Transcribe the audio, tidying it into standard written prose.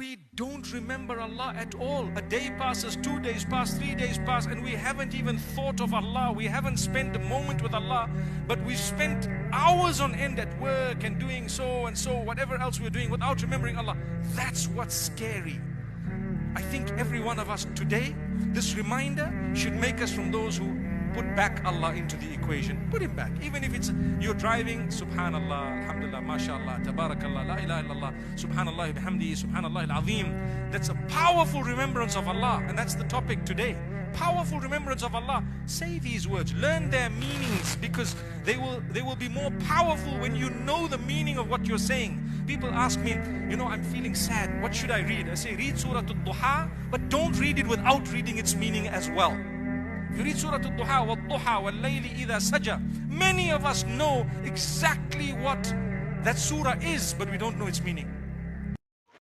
we don't remember Allah at all. A day passes, 2 days pass, 3 days pass, and we haven't even thought of Allah. We haven't spent a moment with Allah, but we spent hours on end at work and doing so and so, whatever else we're doing, without remembering Allah. That's what's scary. I think every one of us today, this reminder should make us from those who put back Allah into the equation. Put Him back. Even if it's you're driving, Subhanallah, Alhamdulillah, MashaAllah, Tabarakallah, La ilaha illallah, Subhanallah bihamdi, Subhanallah al-Azim. That's a powerful remembrance of Allah, and that's the topic today. Powerful remembrance of Allah. Say these words, learn their meanings, because they will be more powerful when you know the meaning of what you're saying. People ask me, I'm feeling sad, what should I read? I say, read Surah Al-Duha, but don't read it without reading its meaning as well. You read Surah Al-Duha, وَالضُّحَى وَاللَّيْلِ إِذَا سَجَى. Many of us know exactly what that surah is, but we don't know its meaning.